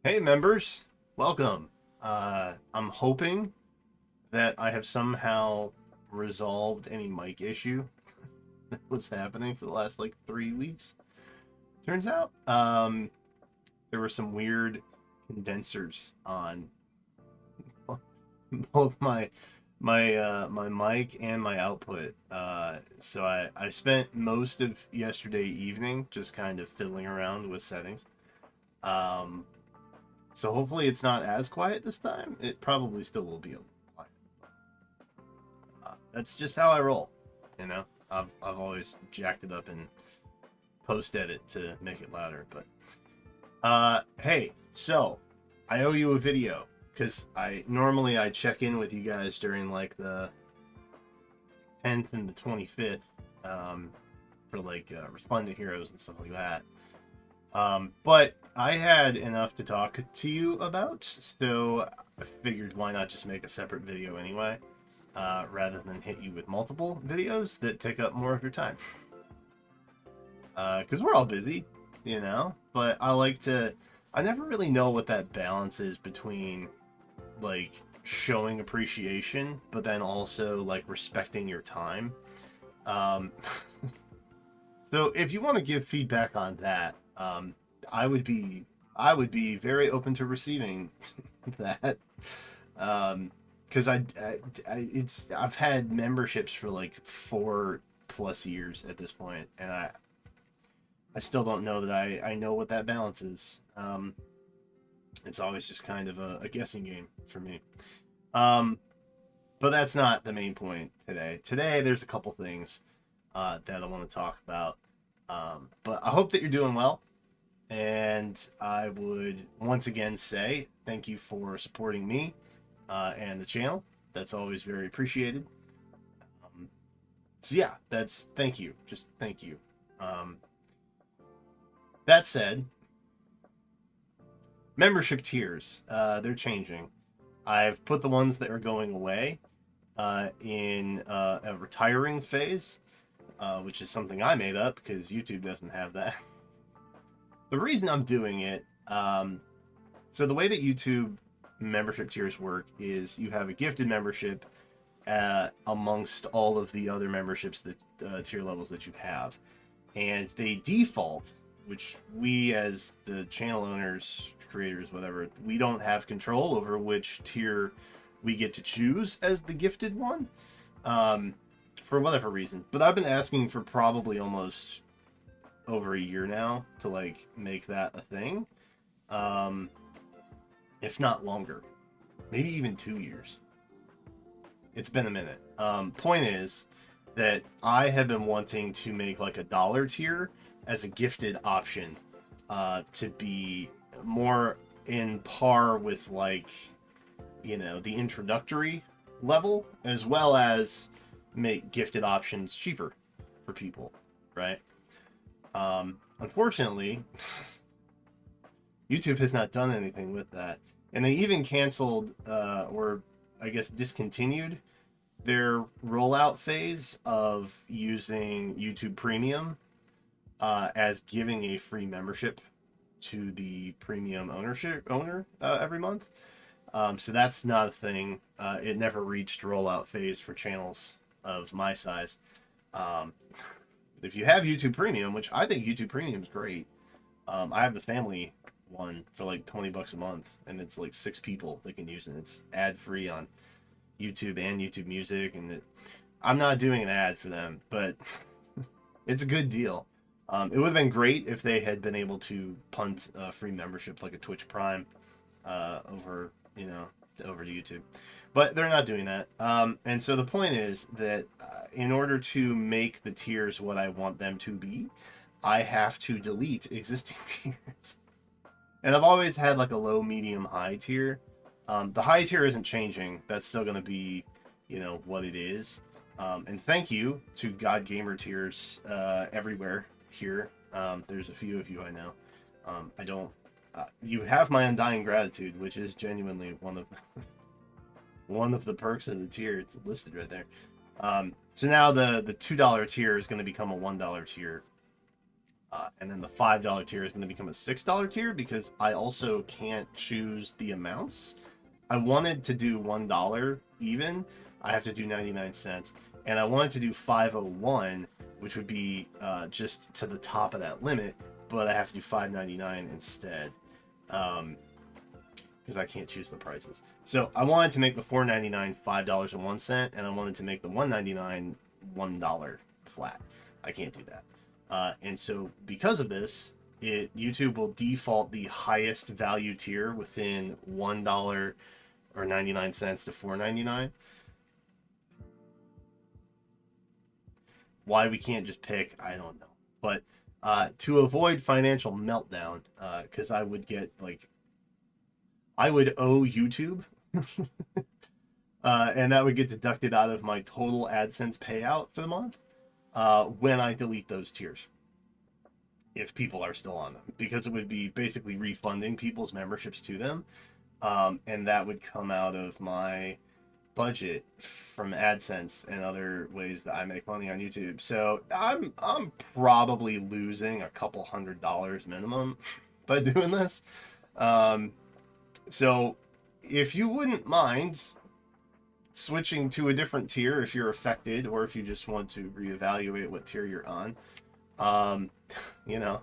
Hey members, welcome. I'm hoping that I have somehow resolved any mic issue that was happening for the last like 3 weeks. Turns out, there were some weird condensers on both my mic and my output. So I spent most of yesterday evening just kind of fiddling around with settings. Um, so hopefully it's not as quiet this time. It probably still will be a little quiet. That's just how I roll. You know, I've always jacked it up in post edit to make it louder. But hey, so I owe you a video because I check in with you guys during like the 10th and the 25th, for like Resplendent Heroes and stuff like that. But I had enough to talk to you about, so I figured why not just make a separate video anyway, rather than hit you with multiple videos that take up more of your time. Because we're all busy, you know, but I never really know what that balance is between, like, showing appreciation, but then also, like, respecting your time. Um, so if you want to give feedback on that, I would be I would be very open to receiving that. Because I've had memberships for like 4+ years at this point, and I still don't know that I know what that balance is. It's always just kind of a guessing game for me. Um, but that's not the main point today. Today, there's a couple things that I want to talk about. But I hope that you're doing well. And I would once again say thank you for supporting me and the channel. That's always very appreciated. Um, so yeah, that's thank you. Just thank you. Um, that said, membership tiers, they're changing. I've put the ones that are going away in a retiring phase, which is something I made up because YouTube doesn't have that. The reason I'm doing it, so the way that YouTube membership tiers work is you have a gifted membership amongst all of the other memberships that tier levels that you have, and they default, which we as the channel owners, creators, whatever, we don't have control over which tier we get to choose as the gifted one, um, for whatever reason. But I've been asking for probably almost over a year now to like make that a thing, um, if not longer, maybe even 2 years. It's been a minute. Point is that I have been wanting to make like a dollar tier as a gifted option, to be more in par with like, the introductory level, as well as make gifted options cheaper for people, right? Unfortunately, YouTube has not done anything with that, and they even canceled, or I guess discontinued their rollout phase of using YouTube Premium as giving a free membership to the premium owner every month. So that's not a thing. It never reached rollout phase for channels of my size. Um, if you have YouTube Premium, which I think YouTube Premium is great, I have the family one for like $20 a month, and it's like 6 people that can use it. It's ad free on YouTube and YouTube Music, and I'm not doing an ad for them, but it's a good deal. It would have been great if they had been able to punt a free membership like a Twitch Prime over, over to YouTube, but they're not doing that. And so the point is that in order to make the tiers what I want them to be, I have to delete existing tiers. And I've always had like a low, medium, high tier. The high tier isn't changing. That's still going to be, what it is. And thank you to God Gamer tiers everywhere here. There's a few of you I know. I don't. You have my undying gratitude, which is genuinely one of one of the perks of the tier. It's listed right there. So now the $2 tier is going to become a $1 tier. And then the $5 tier is going to become a $6 tier because I also can't choose the amounts. I wanted to do $1 even. I have to do 99 cents. And I wanted to do 501, which would be just to the top of that limit, but I have to do 5.99 instead. Because I can't choose the prices. So I wanted to make the $4.99 $5.01, and I wanted to make the $1.99 $1 flat. I can't do that. And so because of this, YouTube will default the highest value tier within $1 or 99 cents to $4.99. Why we can't just pick, I don't know. But to avoid financial meltdown, because I would get like, I would owe YouTube, and that would get deducted out of my total AdSense payout for the month when I delete those tiers, if people are still on them, because it would be basically refunding people's memberships to them, and that would come out of my budget from AdSense and other ways that I make money on YouTube. So I'm probably losing a couple $100 minimum by doing this. So if you wouldn't mind switching to a different tier if you're affected, or if you just want to reevaluate what tier you're on,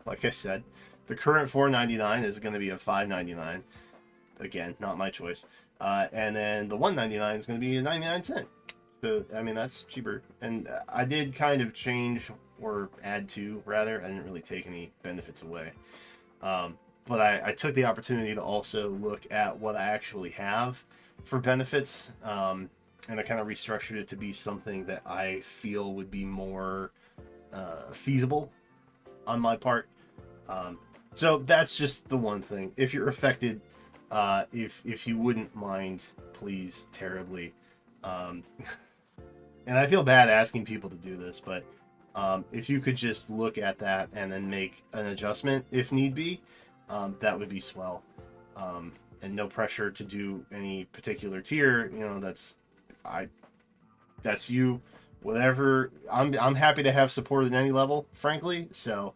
like I said, the current $4.99 is going to be a $5.99. Again, not my choice. And then the $1.99 is going to be a 99 cent. So, I mean, that's cheaper. And I did kind of change, or add to, rather. I didn't really take any benefits away. But I took the opportunity to also look at what I actually have for benefits. And I kind of restructured it to be something that I feel would be more feasible on my part. So that's just the one thing. If you're affected, if you wouldn't mind, please, terribly. And I feel bad asking people to do this, but if you could just look at that and then make an adjustment if need be, that would be swell. And no pressure to do any particular tier. That's you. Whatever. I'm happy to have support at any level, frankly. So,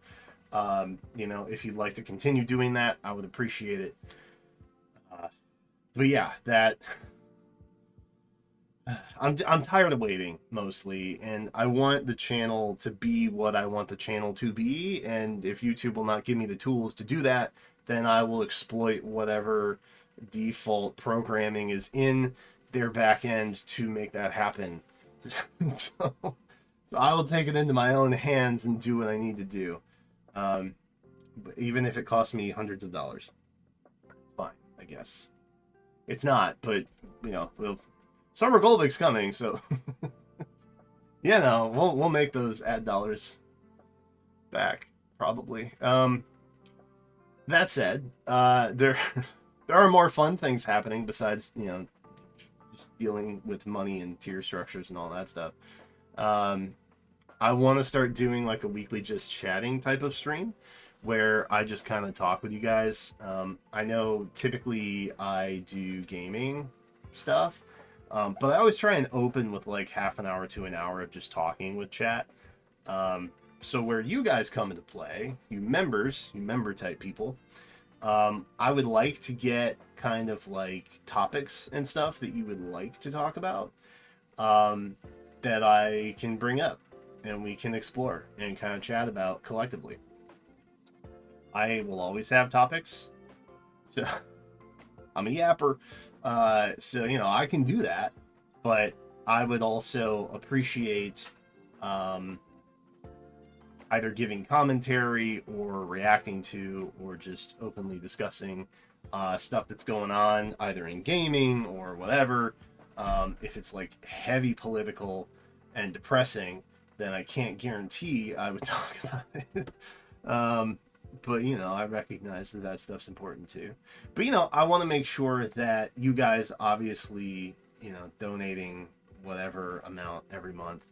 if you'd like to continue doing that, I would appreciate it. But yeah, that I'm tired of waiting mostly, and I want the channel to be what I want the channel to be. And if YouTube will not give me the tools to do that, then I will exploit whatever default programming is in their back end to make that happen. so, I will take it into my own hands and do what I need to do, even if it costs me hundreds of dollars. Fine, I guess. It's not, but Summer Goldvick's coming, so we'll make those ad dollars back probably. That said, there are more fun things happening besides just dealing with money and tier structures and all that stuff. I want to start doing like a weekly just chatting type of stream where I just kind of talk with you guys. I know typically I do gaming stuff, but I always try and open with like half an hour to an hour of just talking with chat. So where you guys come into play, you member type people, I would like to get kind of like topics and stuff that you would like to talk about, that I can bring up and we can explore and kind of chat about collectively. I will always have topics. So I'm a yapper. So, I can do that, but I would also appreciate either giving commentary or reacting to, or just openly discussing stuff that's going on either in gaming or whatever. If it's like heavy political and depressing, then I can't guarantee I would talk about it. But I recognize that stuff's important too. But I want to make sure that you guys obviously donating whatever amount every month,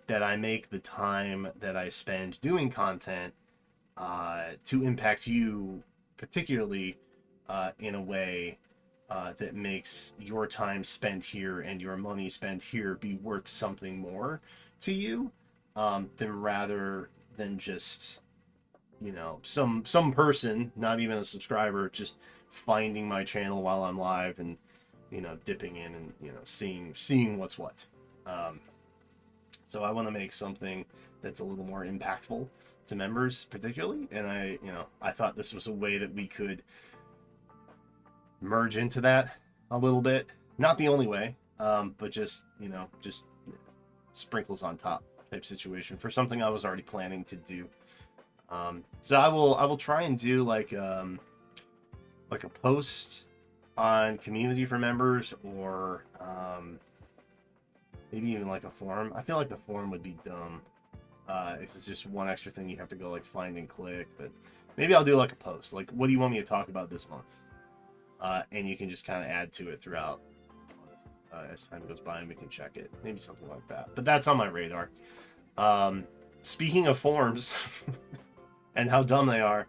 that I make the time that I spend doing content to impact you particularly in a way that makes your time spent here and your money spent here be worth something more to you, rather than just you know, some person, not even a subscriber, just finding my channel while I'm live and, you know, dipping in and, you know, seeing what's what. Um, so I want to make something that's a little more impactful to members, particularly. And I thought this was a way that we could merge into that a little bit. Not the only way, but just, you know, just sprinkles on top type situation for something I was already planning to do. So I will try and do like a post on community for members, or maybe even like a forum. I feel like the forum would be dumb. It's just one extra thing you have to go like find and click. But maybe I'll do like a post. Like, what do you want me to talk about this month? And you can just kind of add to it throughout as time goes by, and we can check it. Maybe something like that. But that's on my radar. Speaking of forums and how dumb they are,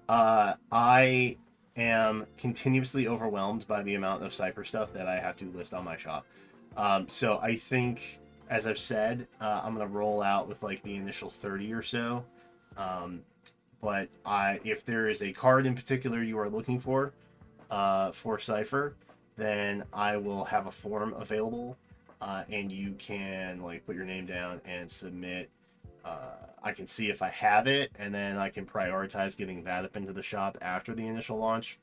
I am continuously overwhelmed by the amount of Cypher stuff that I have to list on my shop. So I think, as I've said, I'm gonna roll out with like the initial 30 or so. But if there is a card in particular you are looking for Cypher, then I will have a form available, and you can like put your name down and submit. I can see if I have it, and then I can prioritize getting that up into the shop after the initial launch,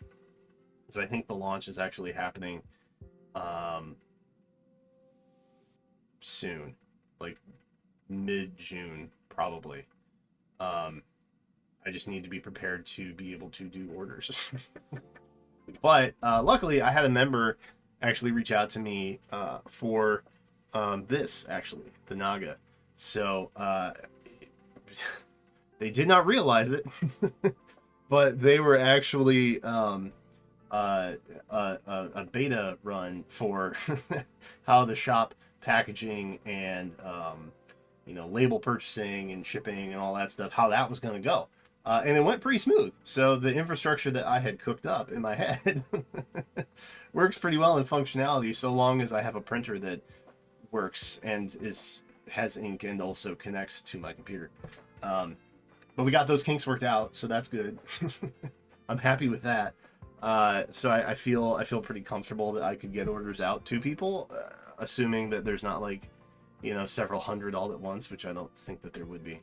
because I think the launch is actually happening soon, like mid-June probably. I just need to be prepared to be able to do orders. But luckily, I had a member actually reach out to me for this, actually, the Naga. So they did not realize it, but they were actually a beta run for how the shop packaging and you know, label purchasing and shipping and all that stuff, how that was going to go. And it went pretty smooth. So the infrastructure that I had cooked up in my head works pretty well in functionality, so long as I have a printer that works and has ink and also connects to my computer. But we got those kinks worked out, so that's good. I'm happy with that. So I feel pretty comfortable that I could get orders out to people, assuming that there's not like, you know, several hundred all at once, which I don't think that there would be.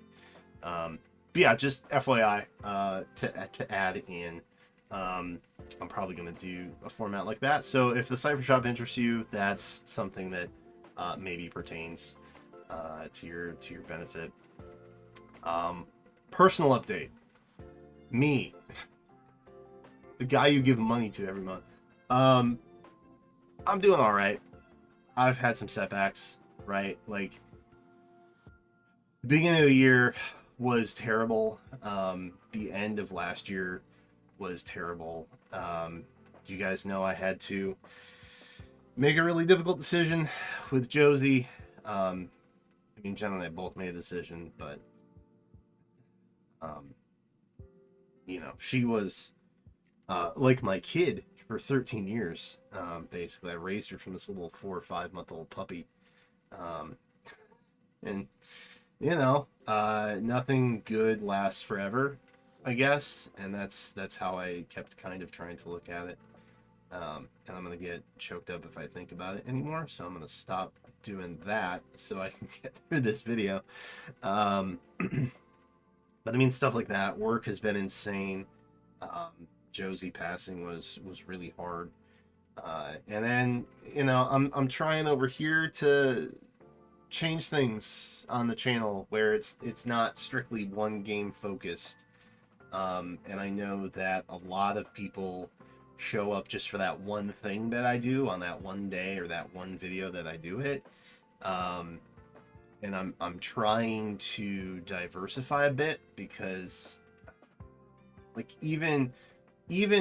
But yeah, just FYI, to add in, I'm probably going to do a format like that. So if the Cypher Shop interests you, that's something that maybe pertains to your benefit. Personal update. Me, the guy you give money to every month. I'm doing all right. I've had some setbacks, right? Like, the beginning of the year was terrible. The end of last year was terrible. You guys know I had to make a really difficult decision with Josie. I mean, Jen and I both made a decision, but you know, she was like my kid for 13 years. Basically, I raised her from this little 4 or 5 month old puppy, and you know, nothing good lasts forever, I guess, and that's how I kept kind of trying to look at it. And I'm gonna get choked up if I think about it anymore, so I'm gonna stop doing that so I can get through this video. But I mean, stuff like that. Work has been insane. Josie passing was really hard. And then, you know, I'm trying over here to change things on the channel where it's not strictly one game focused. And I know that a lot of people show up just for that one thing that I do on that one day or that one video that I do it. And I'm trying to diversify a bit, because like even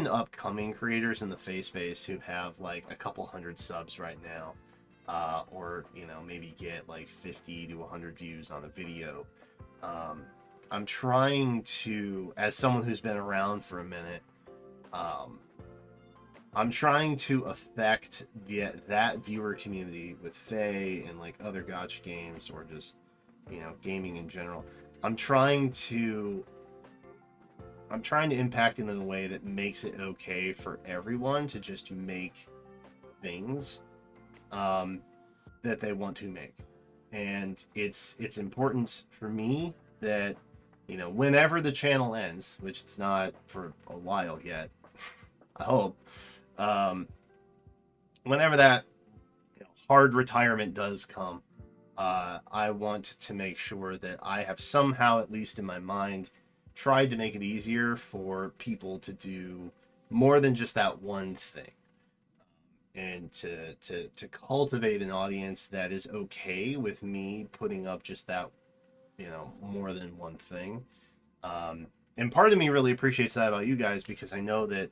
upcoming creators in the face space who have like a couple hundred subs right now, or you know, maybe get like 50 to 100 views on a video, I'm trying to, as someone who's been around for a minute, I'm trying to affect that viewer community with Faye and like other gacha games, or just, you know, gaming in general. I'm trying to I'm trying to impact it in a way that makes it okay for everyone to just make things um, that they want to make. And it's important for me that, whenever the channel ends, which it's not for a while yet, I hope, um, whenever that hard retirement does come, I want to make sure that I have somehow, at least in my mind, tried to make it easier for people to do more than just that one thing, and to cultivate an audience that is okay with me putting up just that, more than one thing. Um, and part of me really appreciates that about you guys, because I know that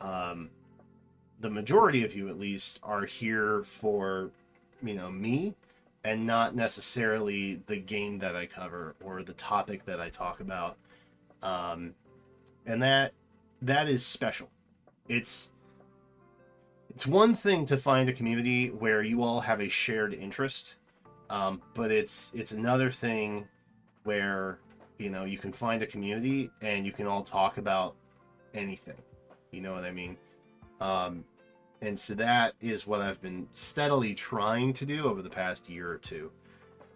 um, the majority of you, at least, are here for, me, and not necessarily the game that I cover or the topic that I talk about. Um, and that is special. It's it's one thing to find a community where you all have a shared interest, but it's another thing where you can find a community and you can all talk about anything. You know what I mean? Um, and so that is what I've been steadily trying to do over the past year or two.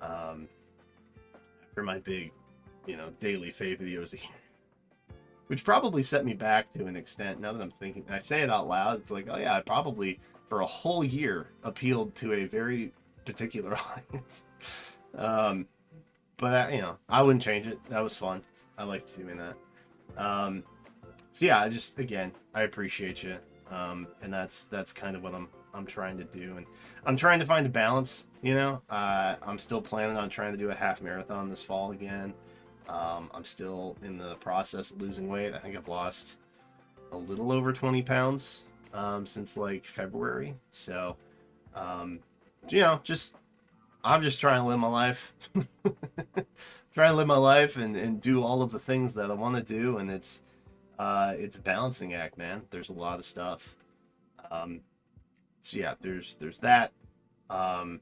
Um, for my big, daily Fae videos, which probably set me back to an extent. Now that I'm thinking, I say it out loud, it's like, oh yeah, I probably for a whole year appealed to a very particular audience. Um, but I wouldn't change it. That was fun. I liked doing that. So yeah, again, I appreciate you, and that's kind of what I'm trying to do, and I'm trying to find a balance. I'm still planning on trying to do a half marathon this fall again. I'm still in the process of losing weight. I think I've lost a little over 20 pounds since like February. So, um, just I'm just trying to live my life, trying to live my life and do all of the things that I want to do, and it's a balancing act, man. There's a lot of stuff. Um, so yeah, there's that. Um,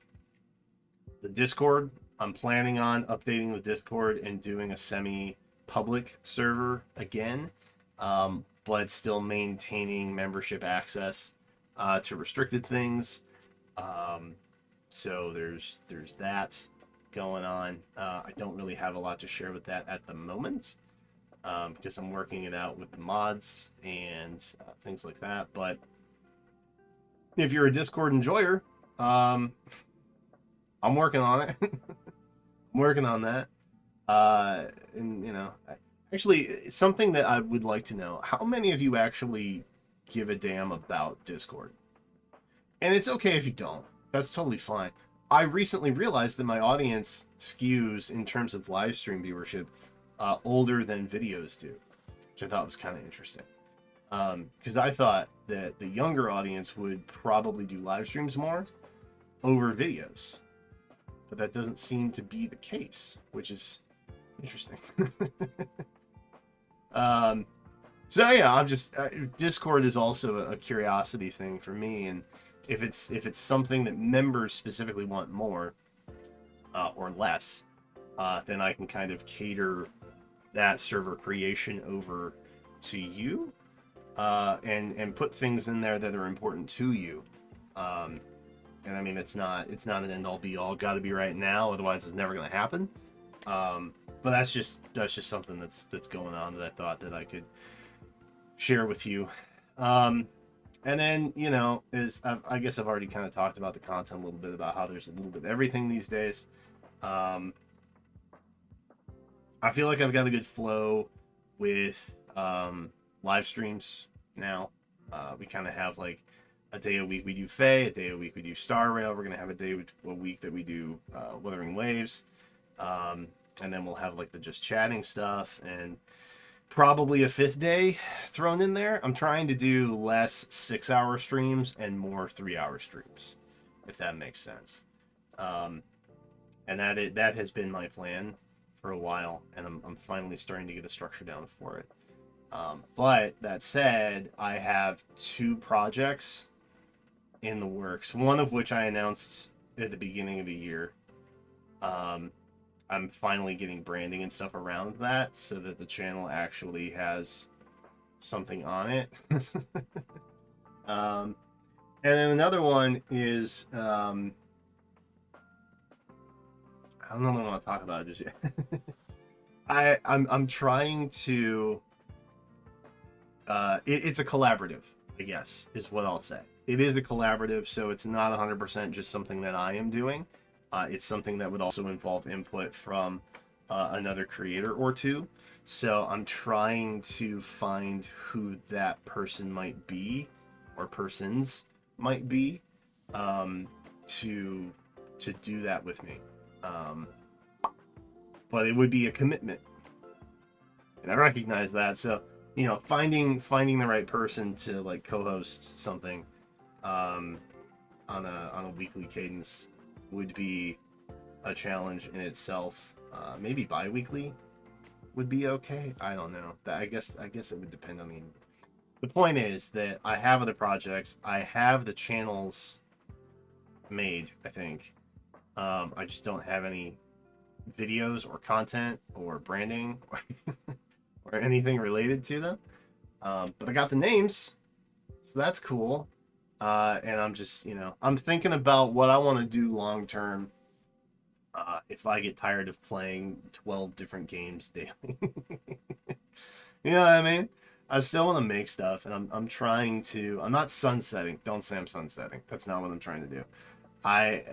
the Discord, I'm planning on updating the Discord and doing a semi-public server again, but still maintaining membership access to restricted things. Um, so there's that going on. I don't really have a lot to share with that at the moment, because I'm working it out with the mods and things like that. But if you're a Discord enjoyer, um, I'm working on it. I'm working on that. And actually, something that I would like to know: how many of you actually give a damn about Discord? And it's okay if you don't. That's totally fine. I recently realized that my audience skews in terms of live stream viewership older than videos do, which I thought was kind of interesting. Because I thought that the younger audience would probably do live streams more over videos, but that doesn't seem to be the case, which is interesting. um, so yeah, I'm just Discord is also a curiosity thing for me, and if it's something that members specifically want more or less, then I can kind of cater that server creation over to you, and put things in there that are important to you. Um, and I mean, it's not an end all be all. Got to be right now, otherwise it's never going to happen. But that's just something that's going on that I thought that I could share with you. And then I guess I've already kind of talked about the content a little bit, about how there's a little bit of everything these days. I feel like I've got a good flow with live streams now. We kind of have like a day a week we do Fae, a day a week we do Star Rail. We're gonna have a week that we do Wuthering Waves, and then we'll have like the just chatting stuff, and probably a fifth day thrown in there. I'm trying to do less 6-hour streams and more 3-hour streams, if that makes sense. And that has been my plan for a while, and I'm finally starting to get a structure down for it. But that said, I have 2 projects in the works, one of which I announced at the beginning of the year. I'm finally getting branding and stuff around that so that the channel actually has something on it. um, and then another one is I don't know if I want to talk about it just yet. I'm trying to it's a collaborative, I guess, is what I'll say. It is a collaborative, so it's not 100% just something that I am doing. It's something that would also involve input from another creator or two. So I'm trying to find who that person might be, or persons might be, um, to do that with me. Um, but it would be a commitment, and I recognize that. So finding the right person to like co-host something um, on a weekly cadence would be a challenge in itself. Maybe bi-weekly would be okay. I don't know. I guess it would depend on the point is that I have other projects. I have the channels made, I think. I just don't have any videos or content or branding or anything related to them. But I got the names, so that's cool. And I'm just, I'm thinking about what I want to do long term. If I get tired of playing 12 different games daily, you know what I mean? I still want to make stuff, and I'm trying to. I'm not sunsetting. Don't say I'm sunsetting. That's not what I'm trying to do. I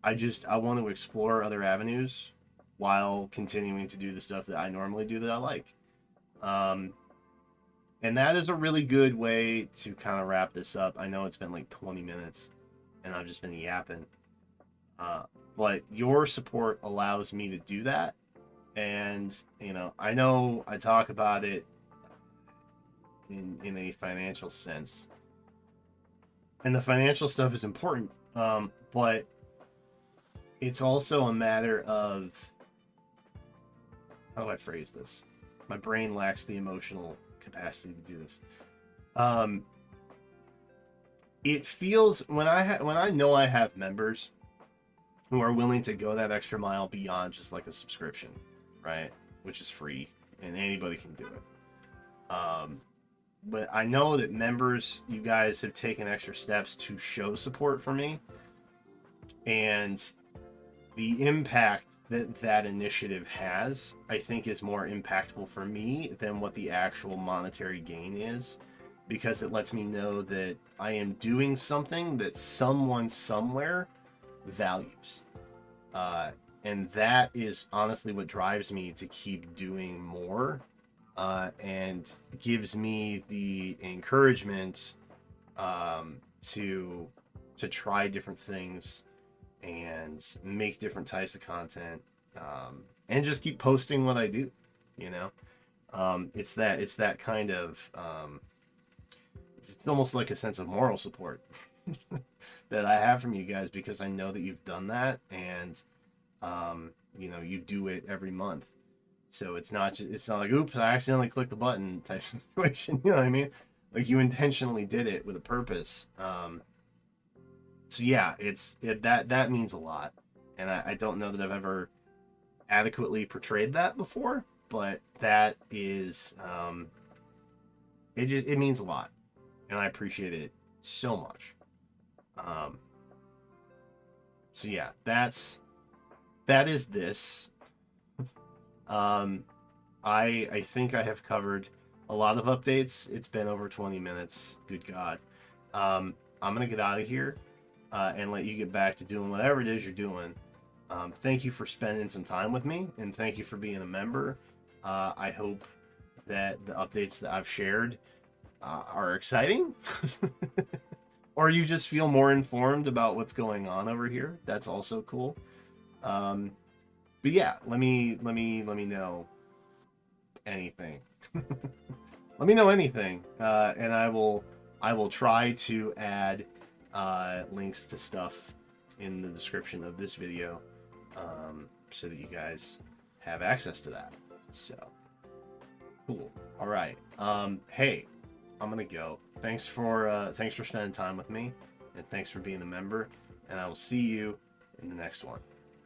I want to explore other avenues while continuing to do the stuff that I normally do that I like. Um, and that is a really good way to kind of wrap this up. I know it's been like 20 minutes, and I've just been yapping. Uh, but your support allows me to do that. And, I know I talk about it in a financial sense. And the financial stuff is important. But it's also a matter of, how do I phrase this? My brain lacks the emotional capacity to do this. Um, it feels when I know I have members who are willing to go that extra mile beyond just like a subscription, right? Which is free and anybody can do it. But I know that members, you guys have taken extra steps to show support for me, and the impact that that initiative has, I think, is more impactful for me than what the actual monetary gain is, because it lets me know that I am doing something that someone somewhere values. Uh, and that is honestly what drives me to keep doing more, and gives me the encouragement to try different things and make different types of content, and just keep posting what I do. You know, it's that kind of it's almost like a sense of moral support that I have from you guys, because I know that you've done that, and you do it every month. So it's not like, oops, I accidentally clicked the button type situation. You know what I mean? Like, you intentionally did it with a purpose. So yeah, that means a lot, and I don't know that I've ever adequately portrayed that before, but that is it means a lot, and I appreciate it so much. Um, so yeah, that is this. Um, I think I have covered a lot of updates. It's been over 20 minutes. Good God. I'm gonna get out of here, and let you get back to doing whatever it is you're doing. Thank you for spending some time with me, and thank you for being a member. I hope that the updates that I've shared are exciting, or you just feel more informed about what's going on over here. That's also cool. Um, but yeah, let me know anything. Let me know anything, and I will try to add links to stuff in the description of this video, so that you guys have access to that. So cool. All right. Hey, I'm gonna go. Thanks for spending time with me, and thanks for being a member. And I will see you in the next one.